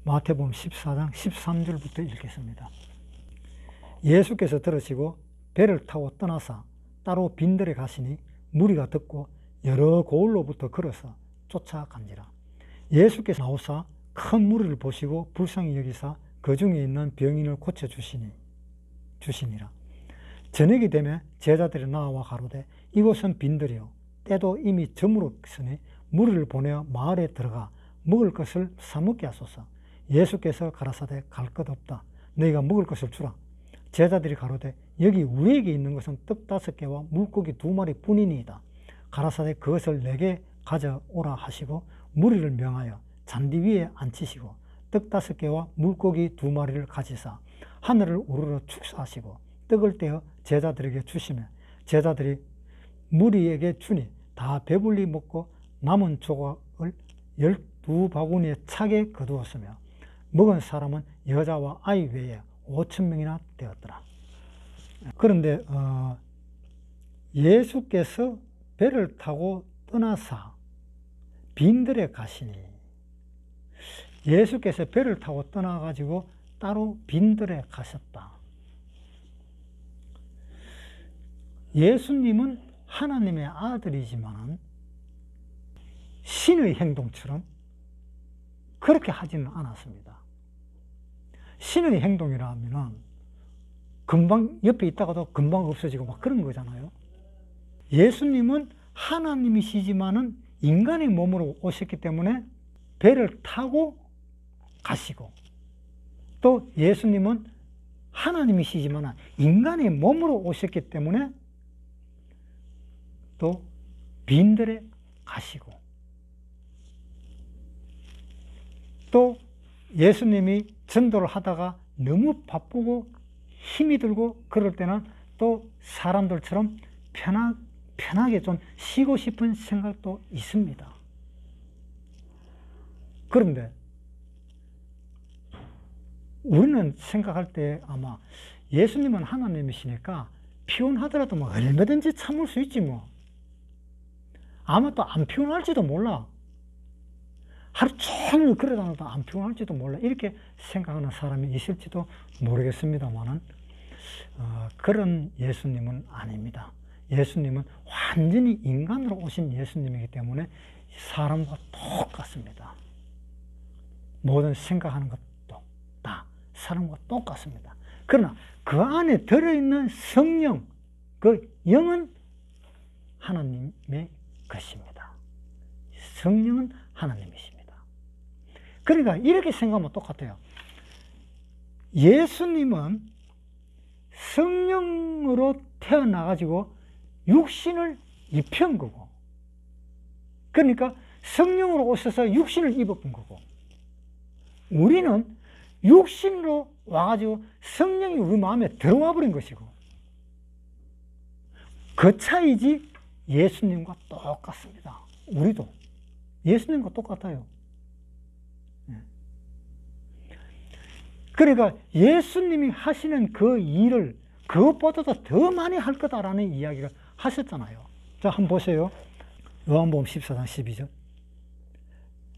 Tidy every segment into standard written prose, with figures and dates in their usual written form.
마태복음 14장 13절부터 읽겠습니다. 예수께서 들으시고 배를 타고 떠나사 따로 빈들에 가시니 무리가 듣고 여러 고을로부터 걸어서 쫓아간지라. 예수께서 나오사 큰 무리를 보시고 불쌍히 여기사 그 중에 있는 병인을 고쳐주시니라. 저녁이 되면 제자들이 나와 가로되 이곳은 빈들이요 때도 이미 저물었으니 무리를 보내어 마을에 들어가 먹을 것을 사먹게 하소서. 예수께서 가라사대 갈 것 없다. 너희가 먹을 것을 주라. 제자들이 가로되 여기 우리에게 있는 것은 떡 5개와 물고기 2마리 뿐이니이다. 가라사대 그것을 내게 가져오라 하시고 무리를 명하여 잔디 위에 앉히시고 떡 5개와 물고기 2마리를 가지사 하늘을 우러러 축사하시고 떡을 떼어 제자들에게 주시며 제자들이 무리에게 주니 다 배불리 먹고 남은 조각을 12바구니에 차게 거두었으며 먹은 사람은 여자와 아이 외에 5,000명이나 되었더라. 그런데 예수께서 배를 타고 떠나사 빈들에 가시니, 예수께서 배를 타고 떠나가지고 따로 빈들에 가셨다. 예수님은 하나님의 아들이지만 신의 행동처럼 그렇게 하지는 않았습니다. 신의 행동이라면 금방 옆에 있다가도 금방 없어지고 막 그런 거잖아요. 예수님은 하나님이시지만은 인간의 몸으로 오셨기 때문에 배를 타고 가시고, 또 예수님은 하나님이시지만 인간의 몸으로 오셨기 때문에 또 빈들에 가시고, 또 예수님이 전도를 하다가 너무 바쁘고 힘이 들고 그럴 때는 또 사람들처럼 편하게 좀 쉬고 싶은 생각도 있습니다. 그런데 우리는 생각할 때 아마 예수님은 하나님이시니까 피곤하더라도 뭐 얼마든지 참을 수 있지 뭐. 아마 또 안 피곤할지도 몰라. 하루 종일 걸어다녀도 안 피곤할지도 몰라. 이렇게 생각하는 사람이 있을지도 모르겠습니다만은 그런 예수님은 아닙니다. 예수님은 완전히 인간으로 오신 예수님이기 때문에 사람과 똑같습니다. 모든 생각하는 것도 다 사람과 똑같습니다. 그러나 그 안에 들어있는 성령, 그 영은 하나님의 것입니다. 성령은 하나님이십니다. 그러니까 이렇게 생각하면 똑같아요. 예수님은 성령으로 태어나가지고 육신을 입힌 거고, 그러니까 성령으로 오셔서 육신을 입어본 거고, 우리는 육신으로 와가지고 성령이 우리 마음에 들어와 버린 것이고, 그 차이지 예수님과 똑같습니다. 우리도 예수님과 똑같아요. 그러니까 예수님이 하시는 그 일을 그것보다도 더 많이 할 거다라는 이야기를 하셨잖아요. 자, 한번 보세요. 요한복음 14장 12절.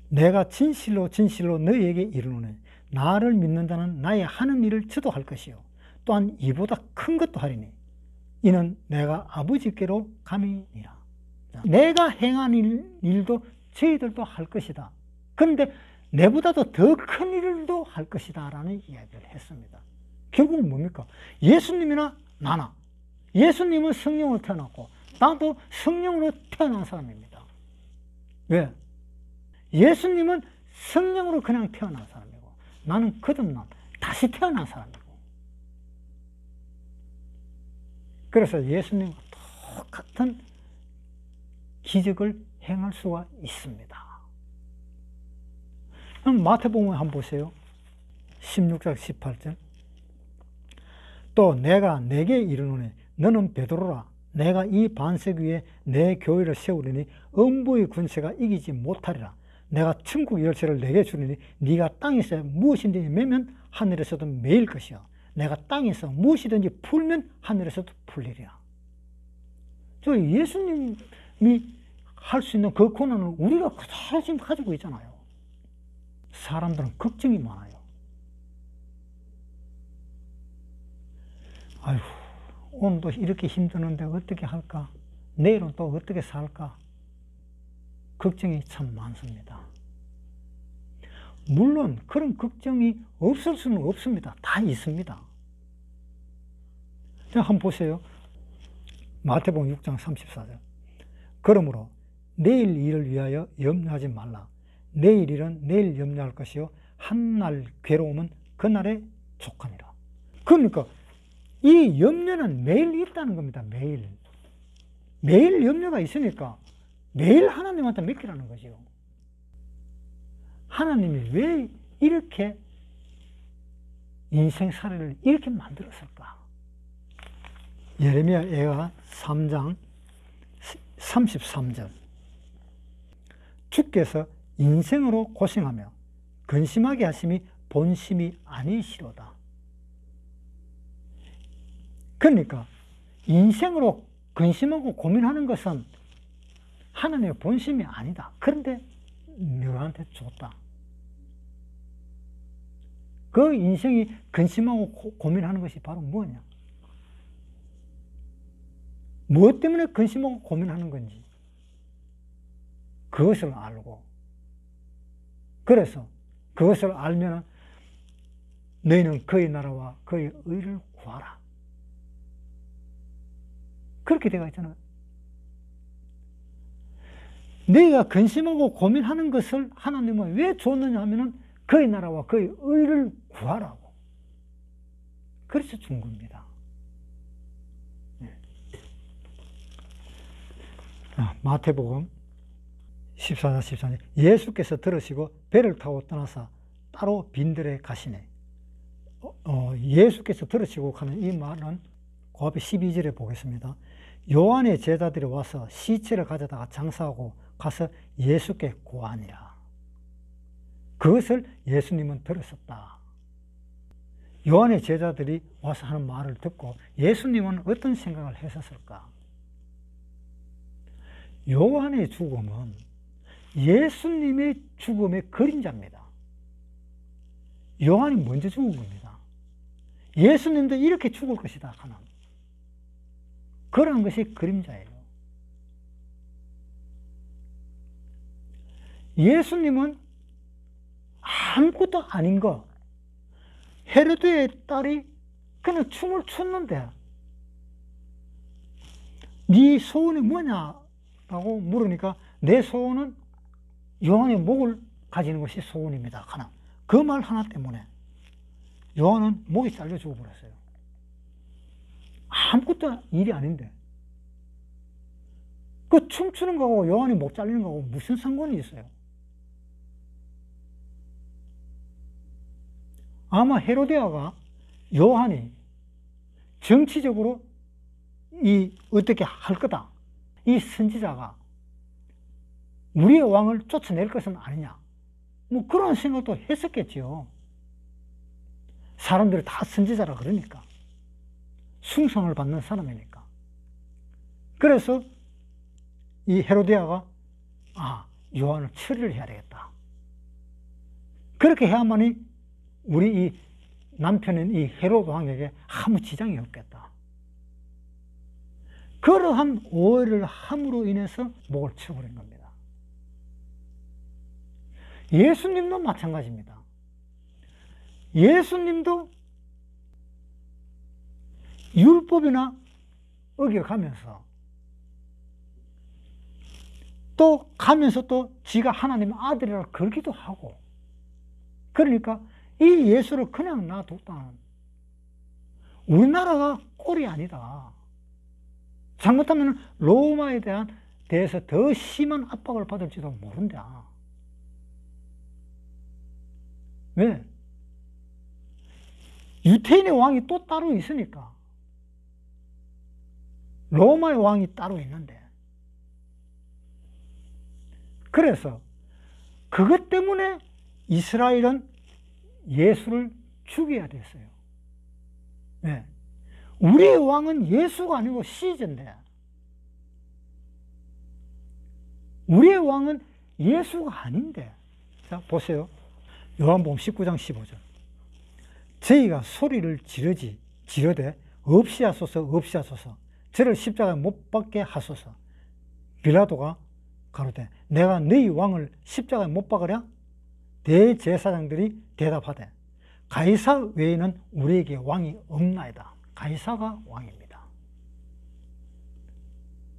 내가 진실로 진실로 너희에게 이르노니 나를 믿는 자는 나의 하는 일을 저도 할 것이요 또한 이보다 큰 것도 하리니 이는 내가 아버지께로 감이니라. 내가 행한 일도 저희들도 할 것이다. 그런데 내보다도 더 큰 일도 할 것이다 라는 이야기를 했습니다. 결국은 뭡니까? 예수님이나 나나, 예수님은 성령으로 태어났고 나도 성령으로 태어난 사람입니다. 왜? 예수님은 성령으로 그냥 태어난 사람이고 나는 거듭난 다시 태어난 사람이고, 그래서 예수님과 똑같은 기적을 행할 수가 있습니다. 그럼 마태복음 한번 보세요. 16장 18절. 또 내가 내게 이르노니 너는 베드로라. 내가 이 반석 위에 내 교회를 세우리니 음부의 군세가 이기지 못하리라. 내가 천국 열쇠를 내게 주리니 네가 땅에서 무엇이든지 매면 하늘에서도 매일 것이요 내가 땅에서 무엇이든지 풀면 하늘에서도 풀리리라. 저 예수님이 할 수 있는 그 권한을 우리가 그대로 지금 가지고 있잖아요. 사람들은 걱정이 많아요. 아휴, 오늘도 이렇게 힘드는데 어떻게 할까? 내일은 또 어떻게 살까? 걱정이 참 많습니다. 물론 그런 걱정이 없을 수는 없습니다. 다 있습니다. 자, 한번 보세요. 마태복음 6장 34절. 그러므로 내일 일을 위하여 염려하지 말라. 내일 일은 내일 염려할 것이요 한날 괴로움은 그날에 족하니라. 그러니까 이 염려는 매일 있다는 겁니다. 매일 염려가 있으니까 매일 하나님한테 맡기라는 거죠. 하나님이 왜 이렇게 인생살이를 이렇게 만들었을까? 예레미야가 3장 33절. 주께서 인생으로 고생하며 근심하게 하심이 본심이 아니시로다. 그러니까 인생으로 근심하고 고민하는 것은 하나님의 본심이 아니다. 그런데 너한테 줬다. 그 인생이 근심하고 고민하는 것이 바로 뭐냐? 무엇 때문에 근심하고 고민하는 건지 그것을 알고, 그래서 그것을 알면 너희는 그의 나라와 그의 의를 구하라. 그렇게 되어 있잖아요. 너희가 근심하고 고민하는 것을 하나님은 왜 줬느냐 하면은 그의 나라와 그의 의를 구하라고. 그래서 준 겁니다. 마태복음 14장 14절. 예수께서 들으시고 배를 타고 떠나사 따로 빈들에 가시네. 예수께서 들으시고 하는 이 말은 그 앞에 12절에 보겠습니다. 요한의 제자들이 와서 시체를 가져다가 장사하고 가서 예수께 고하니라. 그것을 예수님은 들으셨다. 요한의 제자들이 와서 하는 말을 듣고 예수님은 어떤 생각을 했었을까? 요한의 죽음은 예수님의 죽음의 그림자입니다. 요한이 먼저 죽은 겁니다. 예수님도 이렇게 죽을 것이다 하는 그런 것이 그림자예요. 예수님은 아무것도 아닌 거, 헤로드의 딸이 그냥 춤을 췄는데 네 소원이 뭐냐라고 물으니까 내 소원은 요한의 목을 가지는 것이 소원입니다. 하나. 그 말 하나 때문에 요한은 목이 잘려 죽어버렸어요. 아무것도 일이 아닌데 그 춤추는 거하고 요한이 목 잘리는 거하고 무슨 상관이 있어요? 아마 헤로디아가 요한이 정치적으로 어떻게 할 거다, 이 선지자가 우리의 왕을 쫓아낼 것은 아니냐, 뭐 그런 생각도 했었겠지요. 사람들이 다 선지자라 그러니까, 숭상을 받는 사람이니까. 그래서 이 헤로디아가 요한을 처리를 해야 되겠다. 그렇게 해야만이 우리 이 남편인 이 헤로드 왕에게 아무 지장이 없겠다. 그러한 오해를 함으로 인해서 목을 쳐버린 겁니다. 예수님도 마찬가지입니다. 예수님도 율법이나 어겨가면서 또 가면서 또 지가 하나님의 아들이라 그러기도 하고, 그러니까 이 예수를 그냥 놔뒀다. 우리나라가 꼴이 아니다. 잘못하면 로마에 대해서 더 심한 압박을 받을지도 모른다. 왜? 유태인의 왕이 또 따로 있으니까. 로마의 왕이 따로 있는데. 그래서 그것 때문에 이스라엘은 예수를 죽여야 됐어요. 네. 우리의 왕은 예수가 아니고 시저인데, 우리의 왕은 예수가 아닌데. 자, 보세요. 요한복음 19장 15절. 저희가 소리를 지르되 없이하소서 없이하소서 저를 십자가에 못 박게 하소서. 빌라도가 가로되 내가 너희 왕을 십자가에 못 박으랴? 대제사장들이 대답하되 가이사 외에는 우리에게 왕이 없나이다. 가이사가 왕입니다.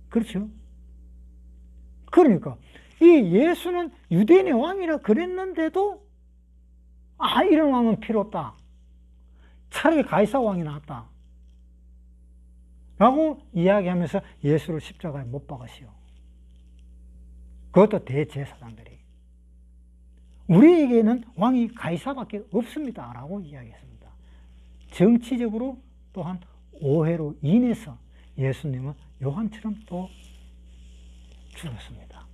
그렇죠? 그러니까 이 예수는 유대인의 왕이라 그랬는데도 이런 왕은 필요 없다. 차라리 가이사 왕이 낫다. 라고 이야기하면서 예수를 십자가에 못 박으시오. 그것도 대제사장들이. 우리에게는 왕이 가이사밖에 없습니다. 라고 이야기했습니다. 정치적으로 또한 오해로 인해서 예수님은 요한처럼 또 죽었습니다.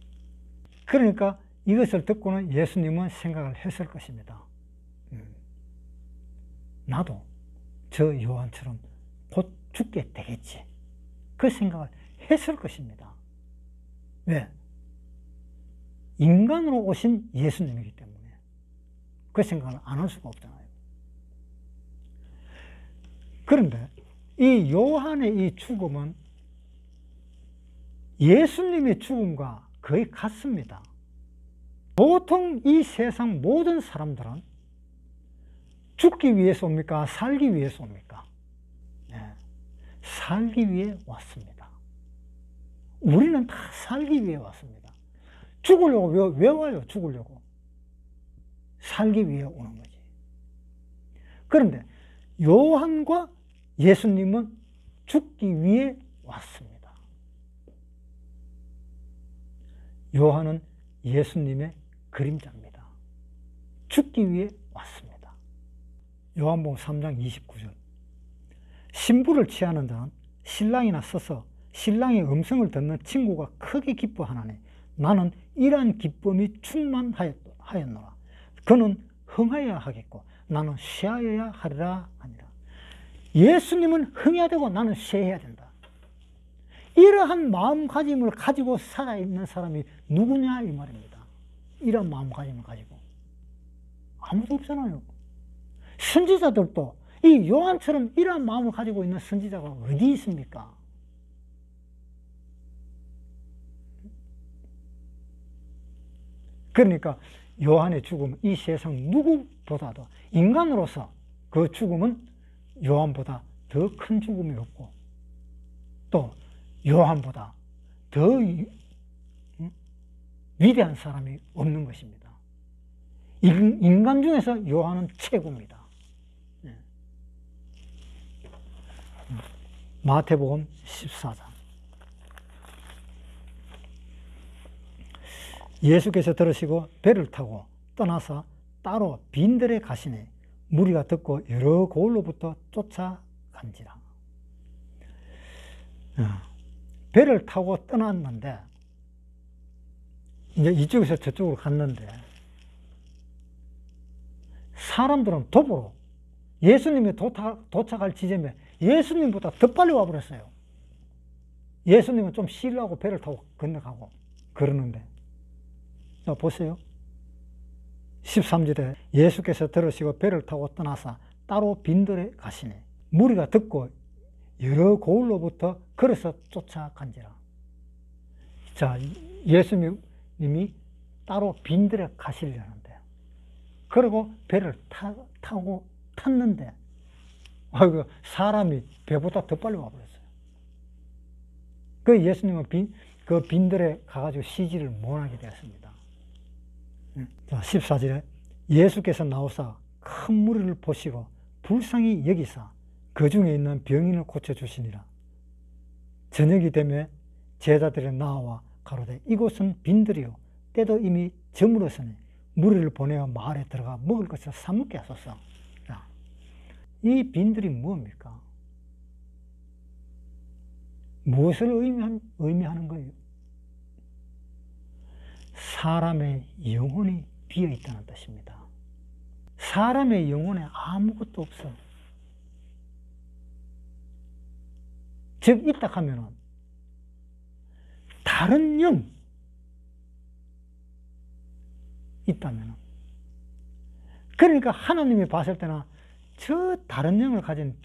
그러니까 이것을 듣고는 예수님은 생각을 했을 것입니다. 나도 저 요한처럼 곧 죽게 되겠지. 그 생각을 했을 것입니다. 왜? 인간으로 오신 예수님이기 때문에 그 생각을 안 할 수가 없잖아요. 그런데 이 요한의 이 죽음은 예수님의 죽음과 거의 같습니다. 보통 이 세상 모든 사람들은 죽기 위해서 옵니까? 살기 위해서 옵니까? 네. 살기 위해 왔습니다. 우리는 다 살기 위해 왔습니다. 죽으려고 왜 와요? 죽으려고. 살기 위해 오는 거지. 그런데 요한과 예수님은 죽기 위해 왔습니다. 요한은 예수님의 그림자입니다. 죽기 위해 왔습니다. 요한복음 3장 29절. 신부를 취하는 자는 신랑이나 서서 신랑의 음성을 듣는 친구가 크게 기뻐하나니 나는 이러한 기쁨이 충만하였노라. 그는 흥하여야 하겠고 나는 쇠하여야 하리라 하니라. 예수님은 흥해야 되고 나는 쇠해야 된다. 이러한 마음가짐을 가지고 살아있는 사람이 누구냐 이 말입니다. 이런 마음가짐을 가지고 아무도 없잖아요. 선지자들도 이 요한처럼 이러한 마음을 가지고 있는 선지자가 어디 있습니까? 그러니까 요한의 죽음, 이 세상 누구보다도 인간으로서 그 죽음은 요한보다 더 큰 죽음이 없고 또 요한보다 더 위대한 사람이 없는 것입니다. 인간 중에서 요한은 최고입니다. 마태복음 14장. 예수께서 들으시고 배를 타고 떠나서 따로 빈들에 가시니 무리가 듣고 여러 고을로부터 쫓아간지라. 배를 타고 떠났는데 이제 이쪽에서 저쪽으로 갔는데 사람들은 도보로 예수님이 도착할 지점에 예수님보다 더 빨리 와버렸어요. 예수님은 좀 쉬려고 배를 타고 건너가고 그러는데 자 보세요. 13절에 예수께서 들으시고 배를 타고 떠나서 따로 빈들에 가시니 무리가 듣고 여러 고을로부터 걸어서 쫓아간지라. 자, 예수님이 따로 빈들에 가시려는데 그리고 배를 타고 탔는데 사람이 배보다 더 빨리 와버렸어요. 그 예수님은 그 빈들에 가가지고 쉬지를 못하게 되었습니다. 자, 14절에 예수께서 나오사 큰 무리를 보시고 불쌍히 여기사 그 중에 있는 병인을 고쳐주시니라. 저녁이 되매 제자들이 나와 가로되 이곳은 빈들이요 때도 이미 저물었으니 무리를 보내어 마을에 들어가 먹을 것을 사먹게 하소서. 자, 이 빈들이 뭡니까? 무엇을 의미하는 거예요? 사람의 영혼이 비어 있다는 뜻입니다. 사람의 영혼에 아무것도 없어. 즉 있다 하면은 다른 영 있다면은 그러니까 하나님이 봤을 때는 저 다른 영을 가진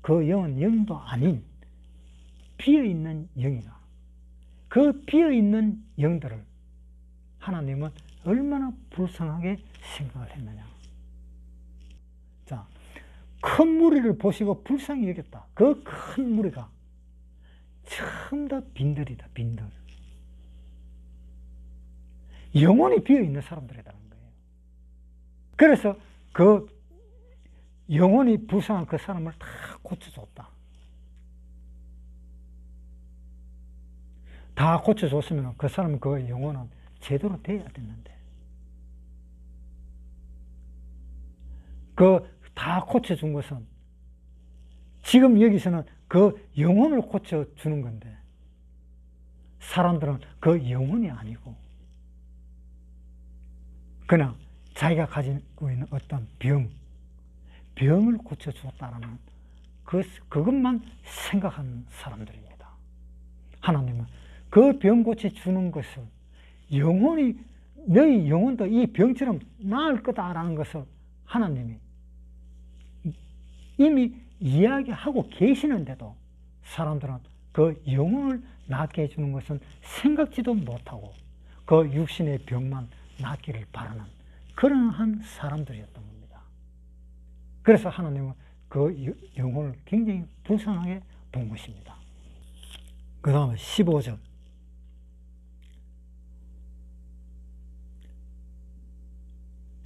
그 영은 영도 아닌 비어있는 영이다. 그 비어있는 영들을 하나님은 얼마나 불쌍하게 생각을 했느냐. 자, 큰 무리를 보시고 불쌍히 여겼다. 그 큰 무리가 전부 다 빈들이다, 빈들. 영혼이 비어있는 사람들이라는 거예요. 그래서 그 영혼이 불쌍한 그 사람을 다 고쳐줬다. 다 고쳐줬으면 그 사람은 그 영혼은 제대로 돼야 됐는데, 그 다 고쳐준 것은 지금 여기서는 그 영혼을 고쳐주는 건데, 사람들은 그 영혼이 아니고 그냥 자기가 가지고 있는 어떤 병을 고쳐주었다라는 그것만 생각하는 사람들입니다. 하나님은 그 병 고쳐주는 것을 영혼이, 너희 영혼도 이 병처럼 나을 거다라는 것을 하나님이 이미 이야기하고 계시는데도 사람들은 그 영혼을 낫게 해주는 것은 생각지도 못하고 그 육신의 병만 낫기를 바라는 그러한 사람들이었던 겁니다. 그래서 하나님은 그 영혼을 굉장히 불쌍하게 본 것입니다. 그 다음에 15절.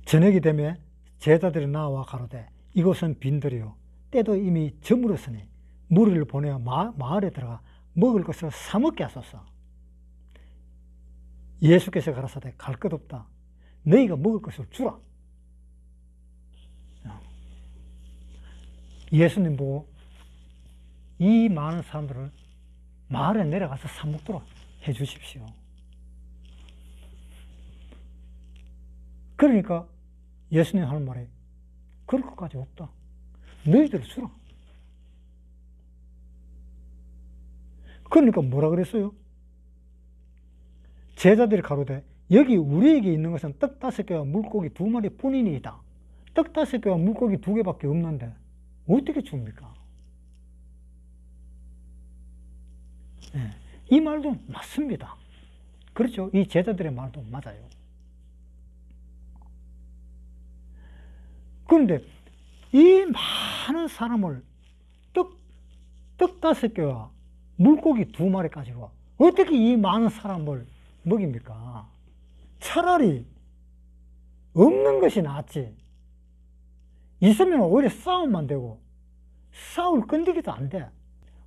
저녁이 되매 제자들이 나와 가로되 이곳은 빈들이요 때도 이미 저물었으니 무리를 보내어 마을에 들어가 먹을 것을 사 먹게 하소서. 예수께서 가라사대 갈 것 없다. 너희가 먹을 것을 주라. 예수님 보고 이 많은 사람들을 마을에 내려가서 사 먹도록 해 주십시오. 그러니까 예수님 하는 말이 그럴 것까지 없다. 너희들 주라. 그러니까 뭐라 그랬어요? 제자들이 가로되 여기 우리에게 있는 것은 떡 5개와 물고기 2마리 뿐이니이다. 떡 5개와 물고기 2개밖에 없는데 어떻게 줍니까? 네, 이 말도 맞습니다. 그렇죠? 이 제자들의 말도 맞아요. 그런데 이 많은 사람을 떡 5개와 물고기 2마리 가지고 어떻게 이 많은 사람을 먹입니까? 차라리 없는 것이 낫지. 있으면 오히려 싸움만 되고 싸울 끈데기도 안 돼.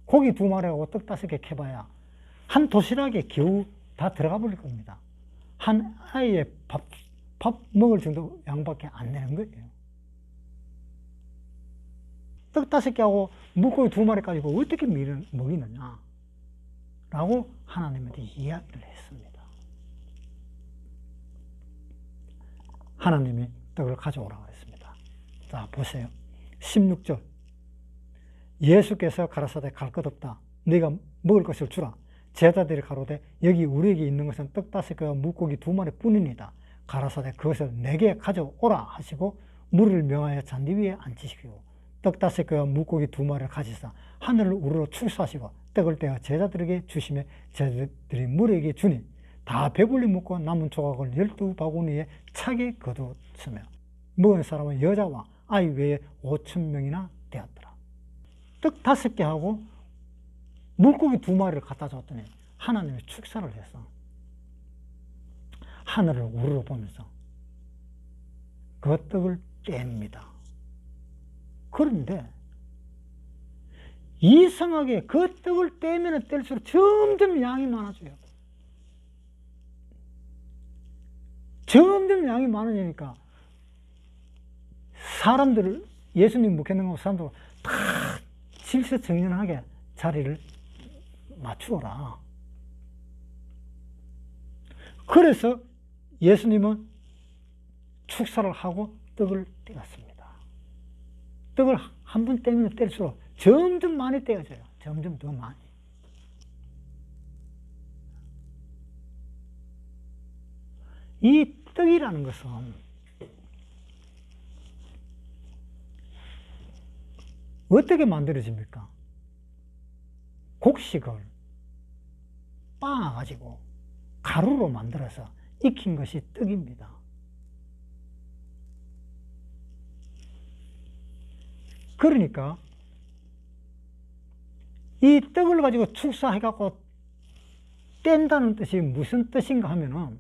고기 2마리하고 떡 5개 캐봐야 한 도시락에 겨우 다 들어가 버릴 겁니다. 한 아이의 밥 먹을 정도 양밖에 안 되는 거예요. 떡 5개하고 물고기 2마리 가지고 어떻게 먹이느냐 라고 하나님한테 이야기를 했습니다. 하나님이 떡을 가져오라고 했습니다. 자, 보세요. 16절. 예수께서 가라사대 갈 것 없다. 네가 먹을 것을 주라. 제자들이 가로되 여기 우리에게 있는 것은 떡 5개와 물고기 2마리 뿐입니다. 가라사대 그것을 내게 가져오라 하시고 무리를 명하여 잔디 위에 앉히시고 떡 5개와 물고기 2마리를 가지사 하늘을 우러러 축사하시고 떡을 떼어 제자들에게 주시며 제자들이 무리에게 주니 다 배불리 먹고 남은 조각을 12바구니에 차게 거두었으며 먹은 사람은 여자와 아이 외에 5,000명이나 되었더라. 떡 5개하고 물고기 2마리를 갖다 줬더니 하나님이 축사를 해서 하늘을 우러러 보면서 그 떡을 뗍니다. 그런데 이상하게 그 떡을 떼면 뗄수록 점점 양이 많아져요. 점점 양이 많아지니까 사람들을, 예수님 묵혔는 거 사람들 다 질서정연하게 자리를 맞추어라. 그래서 예수님은 축사를 하고 떡을 떼었습니다. 떡을 한 번 떼면 뗄수록 점점 많이 떼어져요. 점점 더 많이. 이 떡이라는 것은 어떻게 만들어집니까? 곡식을 빻아가지고 가루로 만들어서 익힌 것이 떡입니다. 그러니까 이 떡을 가지고 축사해갖고 뗀다는 뜻이 무슨 뜻인가 하면은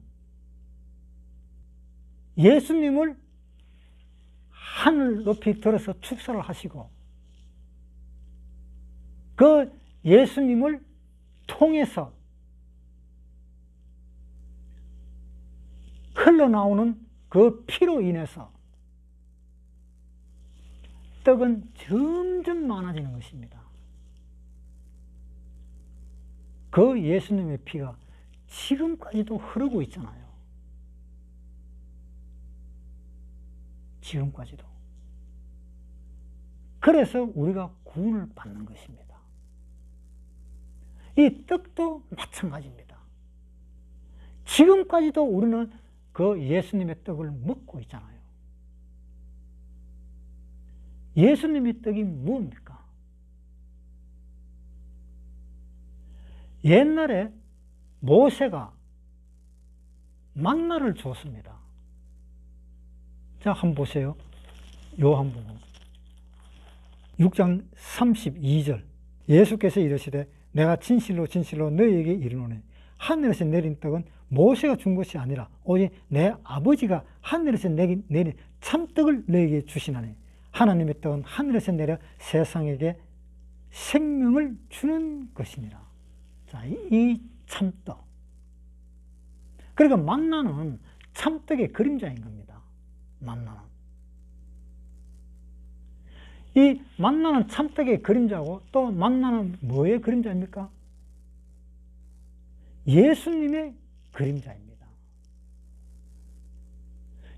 예수님을 하늘 높이 들어서 축사를 하시고 그 예수님을 통해서 흘러나오는 그 피로 인해서 떡은 점점 많아지는 것입니다. 그 예수님의 피가 지금까지도 흐르고 있잖아요. 지금까지도. 그래서 우리가 구원을 받는 것입니다. 이 떡도 마찬가지입니다. 지금까지도 우리는 그 예수님의 떡을 먹고 있잖아요. 예수님의 떡이 뭡니까? 옛날에 모세가 만나를 줬습니다. 자, 한번 보세요. 요한복음 6장 32절. 예수께서 이르시되 내가 진실로 진실로 너희에게 이르노니 하늘에서 내린 떡은 모세가 준 것이 아니라 오직 내 아버지가 하늘에서 내린 참떡을 너희에게 주시나니 하나님의 떡은 하늘에서 내려 세상에게 생명을 주는 것이니라. 자, 이 참떡. 그러니까 만나는 참떡의 그림자인 겁니다. 만나는. 이 만나는 참떡의 그림자고 또 만나는 뭐의 그림자입니까? 예수님의 그림자입니다.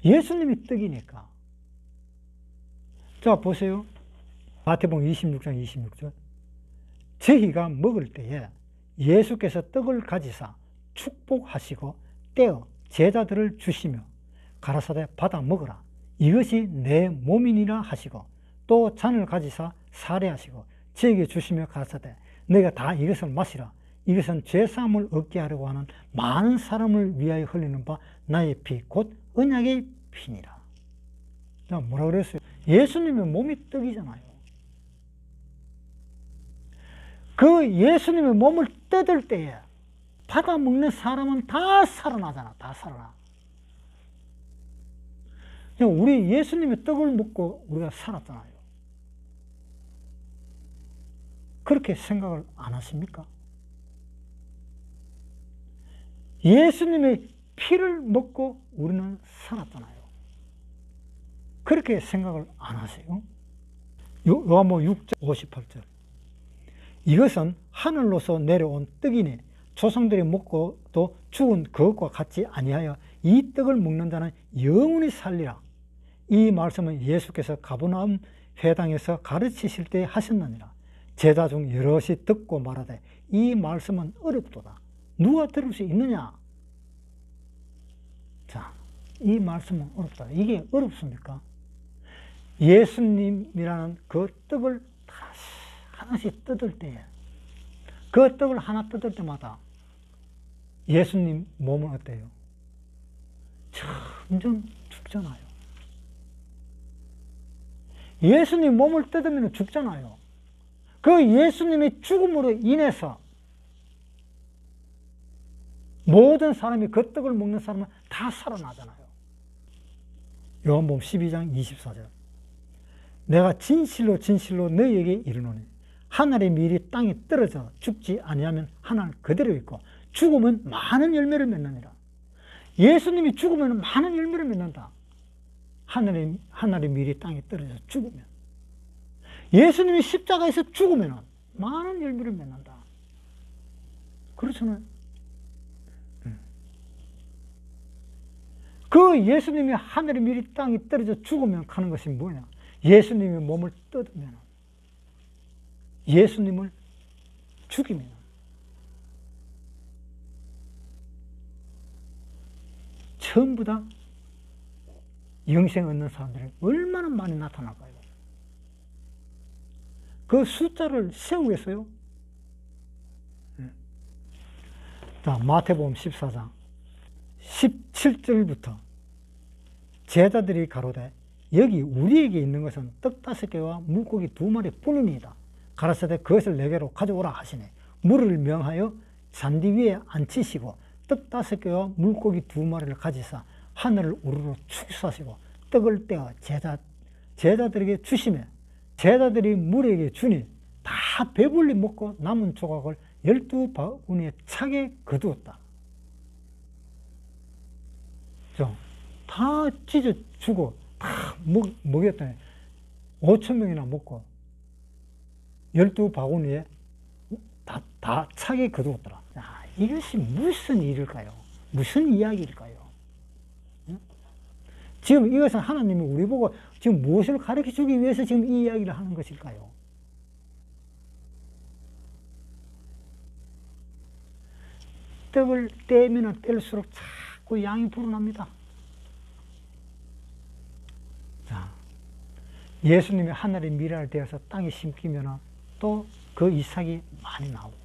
예수님이 떡이니까. 자, 보세요. 마태복음 26장 26절. 저희가 먹을 때에 예수께서 떡을 가지사 축복하시고 떼어 제자들을 주시며 가라사대 받아 먹으라. 이것이 내 몸이니라 하시고 또 잔을 가지사 사례하시고 저에게 주시며 가라사대 너희가 다 이것을 마시라. 이것은 죄사함을 얻게 하려고 하는 많은 사람을 위하여 흘리는 바 나의 피 곧 언약의 피니라. 자, 뭐라 그랬어요? 예수님의 몸이 떡이잖아요. 그 예수님의 몸을 뜯을 때에 받아 먹는 사람은 다 살아나잖아. 다 살아나. 우리 예수님의 떡을 먹고 우리가 살았잖아요. 그렇게 생각을 안 하십니까? 예수님의 피를 먹고 우리는 살았잖아요. 그렇게 생각을 안 하세요? 요한복음 6장 58절. 이것은 하늘로서 내려온 떡이니 조상들이 먹고도 죽은 그것과 같지 아니하여 이 떡을 먹는 자는 영원히 살리라. 이 말씀은 예수께서 가버나움 회당에서 가르치실 때 하셨느니라. 제자 중 여럿이 듣고 말하되 이 말씀은 어렵도다. 누가 들을 수 있느냐? 자, 이 말씀은 어렵다. 이게 어렵습니까? 예수님이라는 그 떡을 하나씩 뜯을 때에 그 떡을 하나 뜯을 때마다 예수님 몸은 어때요? 점점 죽잖아요. 예수님 몸을 뜯으면 죽잖아요. 그 예수님의 죽음으로 인해서 모든 사람이 그 떡을 먹는 사람은 다 살아나잖아요. 요한복음 12장 24절. 내가 진실로 진실로 너희에게 이르노니 하늘의 밀이 땅에 떨어져 죽지 아니하면 하나는 그대로 있고 죽으면 많은 열매를 맺느니라. 예수님이 죽으면 많은 열매를 맺는다. 하늘의 밀이 땅에 떨어져 죽으면. 예수님이 십자가에서 죽으면 많은 열매를 맺는다. 그렇잖아요. 그 예수님이 하늘의 밀이 땅에 떨어져 죽으면 하는 것이 뭐냐? 예수님의 몸을 뜯으면, 예수님을 죽이면 전부 다 영생 얻는 사람들이 얼마나 많이 나타날까요? 그 숫자를 세우겠어요? 자, 마태복음 14장 17절부터 제자들이 가로되 여기 우리에게 있는 것은 떡 5개와 물고기 2마리 뿐이니이다. 가라사대 그것을 내게로 가져오라 하시네. 물을 명하여 잔디 위에 앉히시고 떡 5개와 물고기 2마리를 가지사 하늘을 우르르 축사하시고 떡을 떼어 제자들에게 주시매 제자들이 무리에게 주니 다 배불리 먹고 남은 조각을 12바구니에 차게 거두었다. 다 찢어주고 다 먹였더니 5,000명이나 먹고 12바구니에 다 차게 거두었더라. 자, 이것이 무슨 일일까요? 무슨 이야기일까요? 지금 이것은 하나님이 우리 보고 지금 무엇을 가르쳐 주기 위해서 지금 이 이야기를 하는 것일까요? 떡을 떼면 뗄수록 자꾸 양이 불어납니다. 자, 예수님이 하늘의 미랄을 떼어서 땅에 심기면 또 그 이삭이 많이 나오고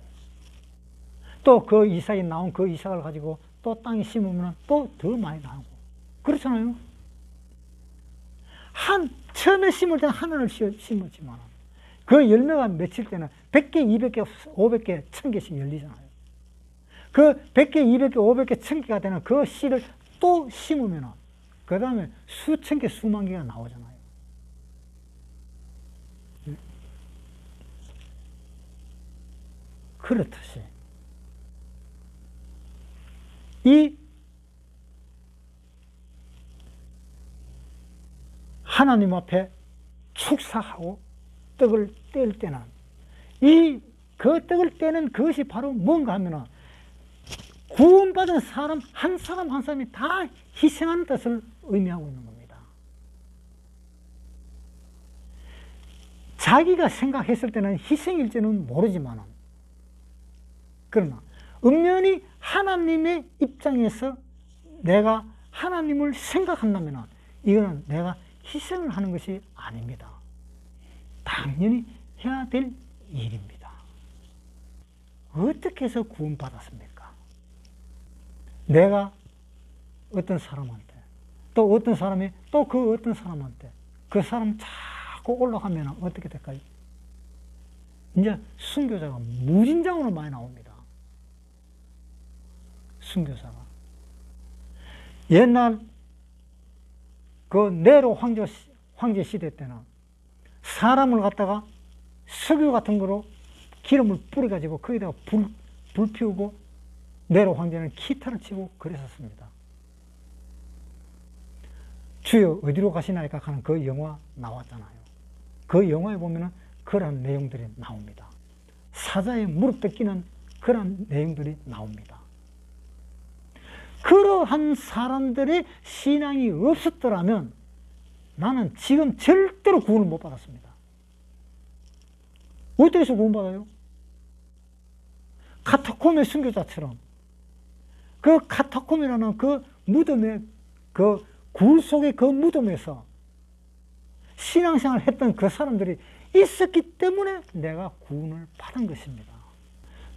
또 그 이삭이 나온 그 이삭을 가지고 또 땅에 심으면 또 더 많이 나오고 그렇잖아요. 처음에 심을 때는 하나를 심었지만 그 열매가 맺힐 때는 100개, 200개, 500개, 1000개씩 열리잖아요. 그 100개, 200개, 500개, 1000개가 되는 그 씨를 또 심으면 그 다음에 수천 개, 수만 개가 나오잖아요. 그렇듯이 이 하나님 앞에 축사하고 떡을 뗄 때는 그 떡을 떼는 그것이 바로 뭔가 하면 구원받은 사람 한 사람이 다 희생하는 뜻을 의미하고 있는 겁니다. 자기가 생각했을 때는 희생일지는 모르지만 그러나 엄연히 하나님의 입장에서 내가 하나님을 생각한다면 이거는 내가 희생을 하는 것이 아닙니다. 당연히 해야 될 일입니다. 어떻게 해서 구원받았습니까? 내가 어떤 사람한테 또 어떤 사람이 또 그 어떤 사람한테 그 사람 자꾸 올라가면 어떻게 될까요? 이제 순교자가 무진장으로 많이 나옵니다. 순교자가 옛날 그 네로 황제 시대 때는 사람을 갖다가 석유 같은 거로 기름을 뿌려가지고 거기다가 불 피우고 네로 황제는 기타를 치고 그랬었습니다. 주여 어디로 가시나이까 하는 그 영화 나왔잖아요. 그 영화에 보면은 그런 내용들이 나옵니다. 사자의 무릎 뜯기는 그런 내용들이 나옵니다. 그러한 사람들의 신앙이 없었더라면 나는 지금 절대로 구원을 못 받았습니다. 어떻게 해서 구원받아요? 카타콤의 순교자처럼 그 카타콤이라는 그 무덤에 그 굴 속의 그 무덤에서 신앙생활을 했던 그 사람들이 있었기 때문에 내가 구원을 받은 것입니다.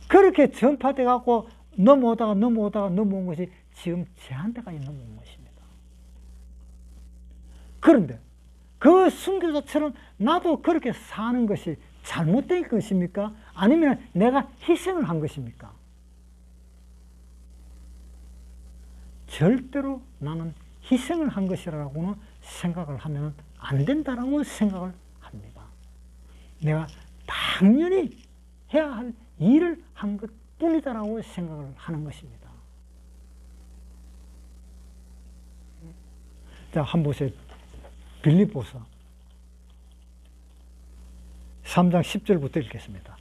그렇게 전파돼 갖고 넘어오다가 넘어온 것이 지금 제한테까지 넘어온 것입니다. 그런데 그 순교자처럼 나도 그렇게 사는 것이 잘못된 것입니까? 아니면 내가 희생을 한 것입니까? 절대로 나는 희생을 한 것이라고는 생각을 하면 안 된다라고 생각을 합니다. 내가 당연히 해야 할 일을 한 것 뿐이다라고 생각을 하는 것입니다. 자, 한번 보세요. 빌립보서 3장 10절부터 읽겠습니다.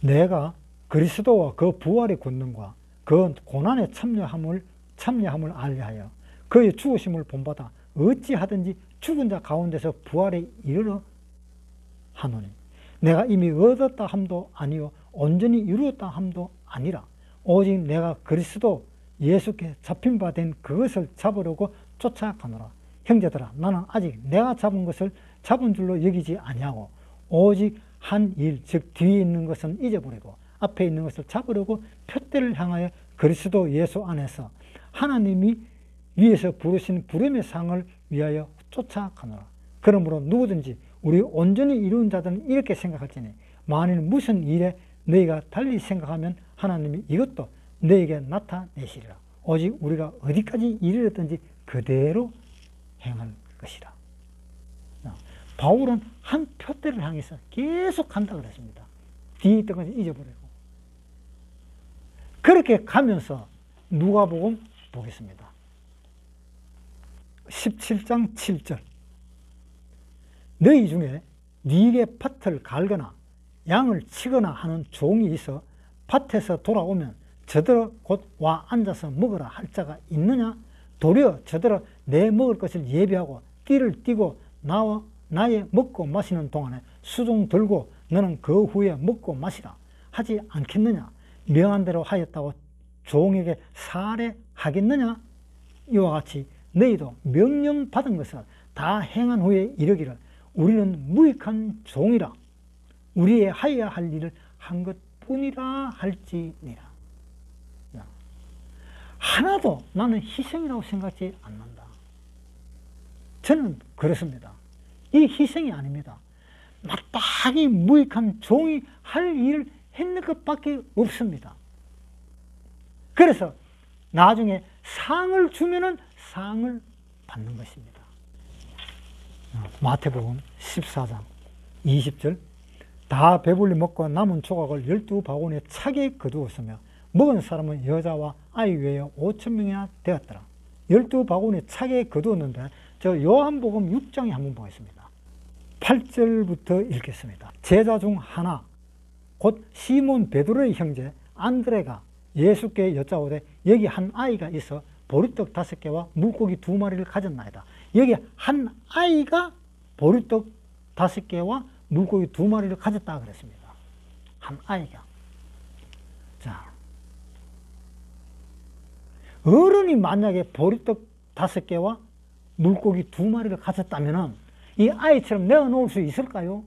내가 그리스도와 그 부활의 권능과 그 고난에 참여함을 알리하여 그의 죽으심을 본받아 어찌하든지 죽은 자 가운데서 부활에 이르러 하노니 내가 이미 얻었다 함도 아니요 온전히 이루었다 함도 아니라 오직 내가 그리스도 예수께 잡힌 바 된 그것을 잡으려고 쫓아가노라. 형제들아 나는 아직 내가 잡은 것을 잡은 줄로 여기지 아니하고 오직 한 일 즉 뒤에 있는 것은 잊어버리고 앞에 있는 것을 잡으려고 표대를 향하여 그리스도 예수 안에서 하나님이 위에서 부르신 부름의 상을 위하여 쫓아가노라. 그러므로 누구든지 우리 온전히 이룬 자들은 이렇게 생각할지니 만일 무슨 일에 너희가 달리 생각하면 하나님이 이것도 너희에게 나타내시리라. 오직 우리가 어디까지 이르렀든지 그대로 행할 것이라. 바울은 한 표대를 향해서 계속 간다 그랬습니다. 뒤에 있던 것을 잊어버리고. 그렇게 가면서 누가복음 보겠습니다. 17장 7절 너희 중에 네게 밭을 갈거나 양을 치거나 하는 종이 있어 밭에서 돌아오면 저더러 곧 와 앉아서 먹으라 할 자가 있느냐? 도리어 저더러 내 먹을 것을 예비하고 띠를 띠고 나의 먹고 마시는 동안에 수종 들고 너는 그 후에 먹고 마시라 하지 않겠느냐? 명한 대로 하였다고 종에게 살해하겠느냐? 이와 같이 너희도 명령 받은 것을 다 행한 후에 이르기를 우리는 무익한 종이라 우리의 하여야 할 일을 한 것뿐이라 할지니라. 하나도 나는 희생이라고 생각지 않는다. 저는 그렇습니다. 이 희생이 아닙니다. 마땅히 무익한 종이 할 일을 했는 것밖에 없습니다. 그래서 나중에 상을 주면은 상을 받는 것입니다. 마태복음 14장 20절 다 배불리 먹고 남은 조각을 12바구니에 차게 거두었으며 먹은 사람은 여자와 아이 외에 5,000명이나 되었더라. 12바구니에 차게 거두었는데 저 요한복음 6장에 한번 보겠습니다. 8절부터 읽겠습니다. 제자 중 하나 곧 시몬 베드로의 형제 안드레가 예수께 여짜오되 여기 한 아이가 있어 보리떡 5개와 물고기 2마리를 가졌나이다. 여기 한 아이가 보리떡 5개와 물고기 2마리를 가졌다 그랬습니다. 한 아이가. 자, 어른이 만약에 보리떡 5개와 물고기 2마리를 가졌다면 이 아이처럼 내어놓을 수 있을까요?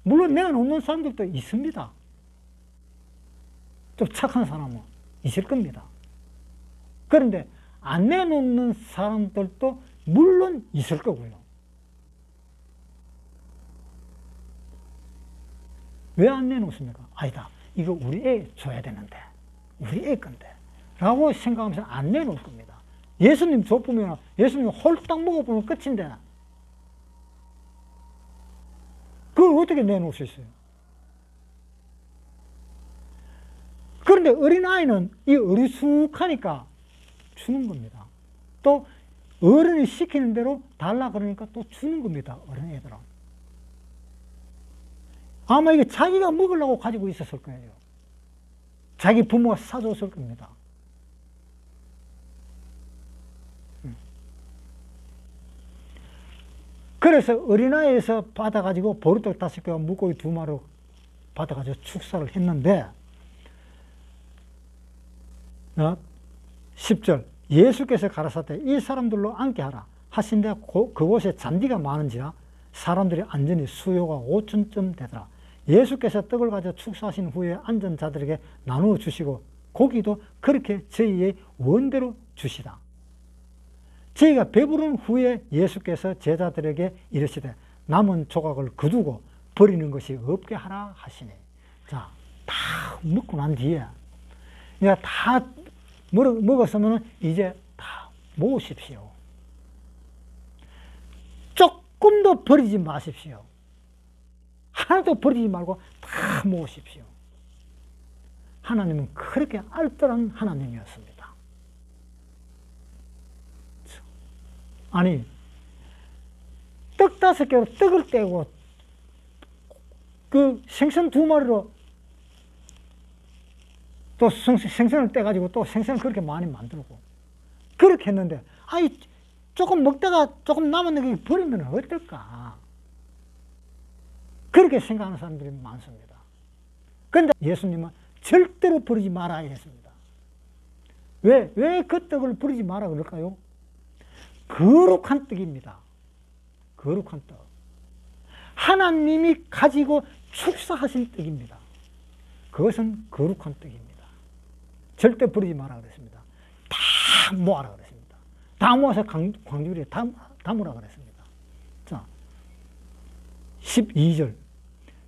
물론 내어놓는 사람들도 있습니다. 좀 착한 사람은 있을 겁니다. 그런데 안 내놓는 사람들도 물론 있을 거고요. 왜 안 내놓습니까? 아니다. 이거 우리 애 줘야 되는데. 우리 애 건데. 라고 생각하면서 안 내놓을 겁니다. 예수님 줘보면 예수님 홀딱 먹어보면 끝인데 그걸 어떻게 내놓을 수 있어요? 그런데 어린아이는 이 어리숙하니까 주는 겁니다. 또 어른이 시키는 대로 달라 그러니까 또 주는 겁니다. 어린애들은. 아마 이게 자기가 먹으려고 가지고 있었을 거예요. 자기 부모가 사줬을 겁니다. 그래서 어린아이에서 받아가지고 보리떡 5개와 물고기 2마리 받아가지고 축사를 했는데 10절 예수께서 가라사대 이 사람들로 앉게 하라 하신데 그곳에 잔디가 많은지라 사람들이 앉으니 수요가 5,000쯤 되더라. 예수께서 떡을 가져 축사하신 후에 앉은 자들에게 나누어 주시고 고기도 그렇게 저희의 원대로 주시다. 저희가 배부른 후에 예수께서 제자들에게 이르시되 남은 조각을 거두고 버리는 것이 없게 하라 하시니. 자, 다 먹고 난 뒤에 내가 다 먹었으면 이제 다 모으십시오. 조금도 버리지 마십시오. 하나도 버리지 말고 다 모으십시오. 하나님은 그렇게 알뜰한 하나님이었습니다. 아니, 떡 5개로 떡을 떼고 그 생선 2마리로 또 생선을 떼가지고 또 생선을 그렇게 많이 만들고 그렇게 했는데 아이 조금 먹다가 조금 남았는 게 버리면 어떨까? 그렇게 생각하는 사람들이 많습니다. 그런데 예수님은 절대로 버리지 마라 했습니다. 왜 그 떡을 버리지 마라 그럴까요? 그 거룩한 떡입니다. 거룩한 떡. 하나님이 가지고 축사하신 떡입니다. 그것은 거룩한 떡입니다. 절대 버리지 마라 그랬습니다. 다 모아라 그랬습니다. 다 모아서 광주리에 담으라 그랬습니다. 자, 12절.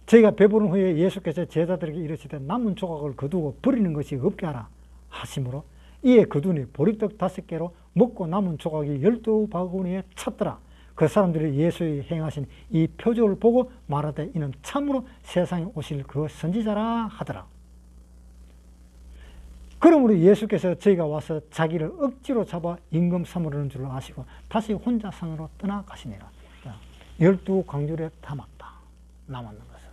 저희가 배부른 후에 예수께서 제자들에게 이르시되 남은 조각을 거두고 버리는 것이 없게 하라 하심으로 이에 거두니 보리떡 5개로 먹고 남은 조각이 12바구니에 찼더라. 그 사람들이 예수의 행하신 이 표적을 보고 말하되 이는 참으로 세상에 오실 그 선지자라 하더라. 그러므로 예수께서 저희가 와서 자기를 억지로 잡아 임금 삼으려는 줄 아시고 다시 혼자 산으로 떠나가시니라. 12광주리에 담았다. 남았는 것을.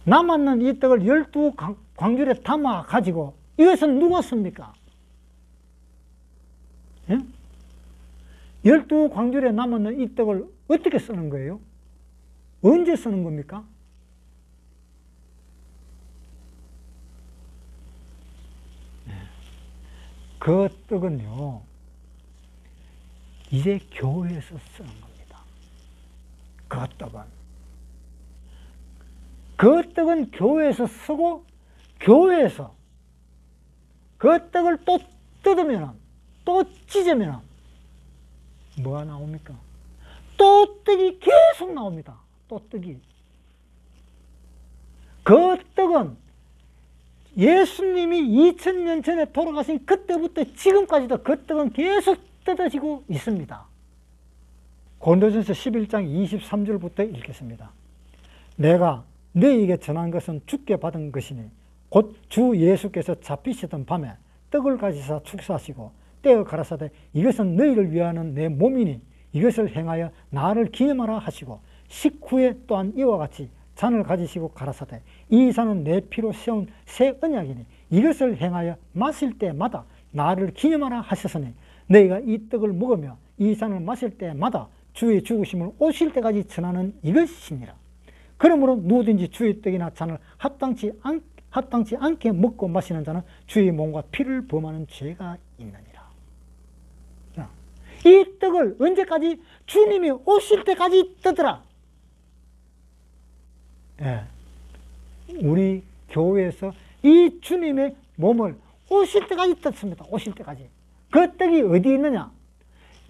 남았는 이 떡을 12광주리에 담아 가지고 이것은 누가 씁니까? 예? 12광주리에 남았는 이 떡을 어떻게 쓰는 거예요? 언제 쓰는 겁니까? 그 떡은요, 이제 교회에서 쓰는 겁니다. 그 떡은 교회에서 쓰고, 교회에서 그 떡을 또 뜯으면, 또 찢으면 뭐가 나옵니까? 또 떡이 계속 나옵니다. 또 떡이. 그 떡은 예수님이 2000년 전에 돌아가신 그때부터 지금까지도 그 떡은 계속 뜯어지고 있습니다. 고린도전서 11장 23절부터 읽겠습니다. 내가 너희에게 전한 것은 주께 받은 것이니 곧 주 예수께서 잡히시던 밤에 떡을 가지사 축사하시고 떼어 가라사대 이것은 너희를 위하는 내 몸이니 이것을 행하여 나를 기념하라 하시고 식후에 또한 이와 같이 잔을 가지시고 가라사대 이 잔은 내 피로 세운 새 언약이니 이것을 행하여 마실 때마다 나를 기념하라 하셨으니 너희가 이 떡을 먹으며 이 잔을 마실 때마다 주의 죽으심을 오실 때까지 전하는 이것이니라. 그러므로 누구든지 주의 떡이나 잔을 합당치 않게 먹고 마시는 자는 주의 몸과 피를 범하는 죄가 있느니라. 이 떡을 언제까지? 주님이 오실 때까지 뜯으라. 예. 우리 교회에서 이 주님의 몸을 오실 때까지 뜯습니다. 오실 때까지. 그 떡이 어디 있느냐?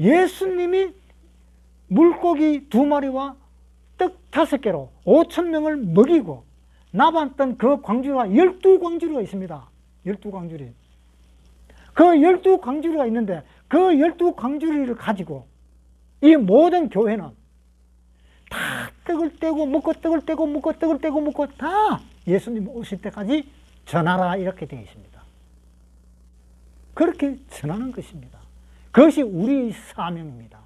예수님이 물고기 2마리와 떡 5개로 5,000명을 먹이고 남았던 그 광주리가 12광주리가 있습니다. 12광주리. 그 12광주리가 있는데 그 12광주리를 가지고 이 모든 교회는 다 떡을 떼고 먹고 떡을 떼고 먹고 떡을 떼고 먹고 다 예수님 오실 때까지 전하라 이렇게 되어 있습니다. 그렇게 전하는 것입니다. 그것이 우리 사명입니다.